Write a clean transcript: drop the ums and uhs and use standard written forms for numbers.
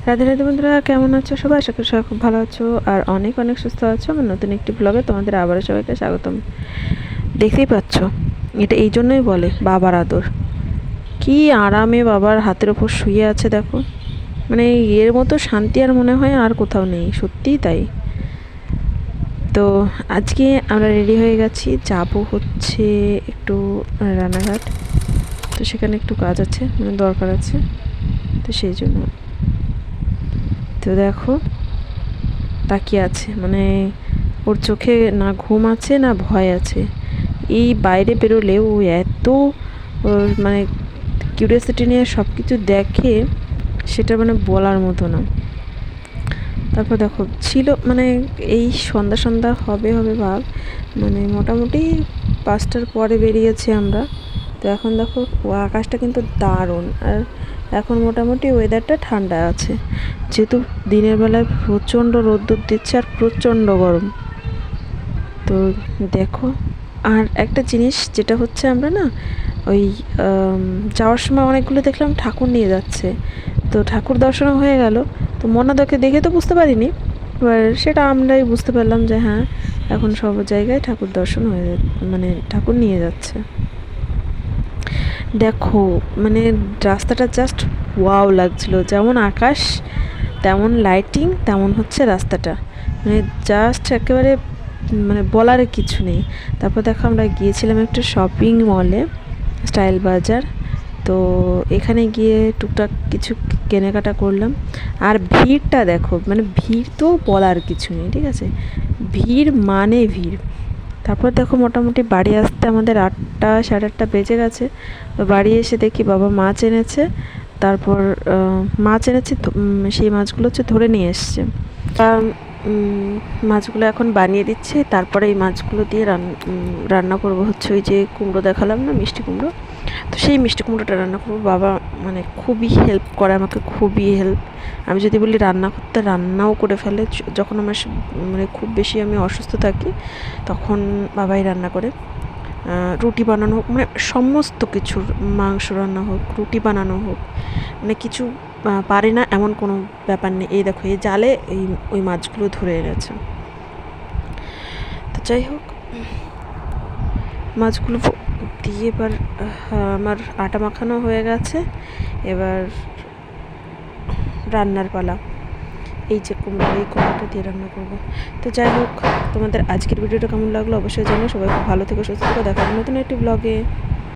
রাধে রাধে বন্ধুরা, কেমন আছো সবাই? আশা করি সবাই খুব ভালো আছো আর অনেক অনেক সুস্থ আছো। আমার নতুন একটি ব্লগে তোমাদের আবারও সবাইকে স্বাগতম। দেখতেই পাচ্ছ, এটা এই জন্যই বলে বাবার আদর। কি আরামে বাবার হাতের ওপর শুয়ে আছে দেখো, মানে এর মতো শান্তি আর মনে হয় আর কোথাও নেই, সত্যিই তাই। তো আজকে আমরা রেডি হয়ে গেছি, যাব হচ্ছে একটু রানাঘাট। তো সেখানে একটু কাজ আছে, মানে দরকার আছে, তো সেই জন্য। তো দেখো তাকিয়ে আছে, মানে ওর চোখে না ঘুম আছে না ভয় আছে। এই বাইরে বেরোলে ও এত ওর মানে কিউরিয়াসিটি নিয়ে সব কিছু দেখে, সেটা মানে বলার মতো না। তারপর দেখো ছিল মানে এই সন্ধ্যা সন্ধ্যা হবে হবে ভাব, মানে মোটামুটি 5টার পরে বেরিয়েছি আমরা। তো এখন দেখো আকাশটা কিন্তু দারুণ, আর এখন মোটামুটি ওয়েদারটা ঠান্ডা আছে, যেহেতু দিনের বেলায় প্রচণ্ড রোদ্দুর দিচ্ছে আর প্রচণ্ড গরম। তো দেখো, আর একটা জিনিস যেটা হচ্ছে, আমরা না ওই যাওয়ার সময় অনেকগুলো দেখলাম ঠাকুর নিয়ে যাচ্ছে। তো ঠাকুর দর্শনও হয়ে গেল। তো মনাদাকে দেখে তো বুঝতে পারিনি, এবার সেটা আমরাই বুঝতে পারলাম যে হ্যাঁ, এখন সব জায়গায় ঠাকুর দর্শন হয়ে মানে ঠাকুর নিয়ে যাচ্ছে। দেখো মানে রাস্তাটা জাস্ট ওয়াও লাগছিল, যেমন আকাশ তেমন লাইটিং তেমন হচ্ছে রাস্তাটা, মানে জাস্ট একেবারে মানে বলার কিছু নেই। তারপর দেখো আমরা গিয়েছিলাম একটা শপিং মলে, স্টাইল বাজার। তো এখানে গিয়ে টুকটাক কিছু কেনাকাটা করলাম। আর ভিড়টা দেখো, মানে ভিড় তো বলার কিছু নেই, ঠিক আছে, ভিড় মানে ভিড়। তারপর দেখো মোটামুটি বাড়ি আসতে আমাদের 8টা সাড়ে 8টা বেজে গেছে। তো বাড়ি এসে দেখি বাবা মাছ এনেছে। তারপর মাছ এনেছে, সেই মাছগুলো হচ্ছে ধরে নিয়ে এসছে। মাছগুলো এখন বানিয়ে দিচ্ছে, তারপরে এই মাছগুলো দিয়ে রান্না করব হচ্ছে ওই যে কুমড়ো দেখালাম না, মিষ্টি কুমড়ো। তো সেই মিষ্টি কুমড়োটা রান্না করবো। বাবা মানে খুবই হেল্প করে আমাকে, খুবই হেল্প। আমি যদি বলি রান্না করতে, রান্নাও করে ফেলে। যখন আমার মানে খুব বেশি আমি অসুস্থ থাকি, তখন বাবাই রান্না করে। রুটি বানানো হোক, মানে সমস্ত কিছুর, মাংস রান্না হোক, রুটি বানানো হোক, মানে কিছু পারে না এমন কোনো ব্যাপার নেই। এই দেখো এই জালে এই ওই মাছগুলো ধরে এনেছে। তো যাই হোক, মাছগুলো দিয়ে এবার আমার আটা মাখানো হয়ে গেছে। এবার রান্নার পালা। এই যে কুমড়ো, এই কুমড়োটা দিয়ে রান্না করবো। তো যাই হোক, তোমাদের আজকের ভিডিওটা কেমন লাগলো অবশ্যই জানো। সবাই খুব ভালো থেকো, সুস্থ থেকো, দেখা হবে নতুন একটি ব্লগে।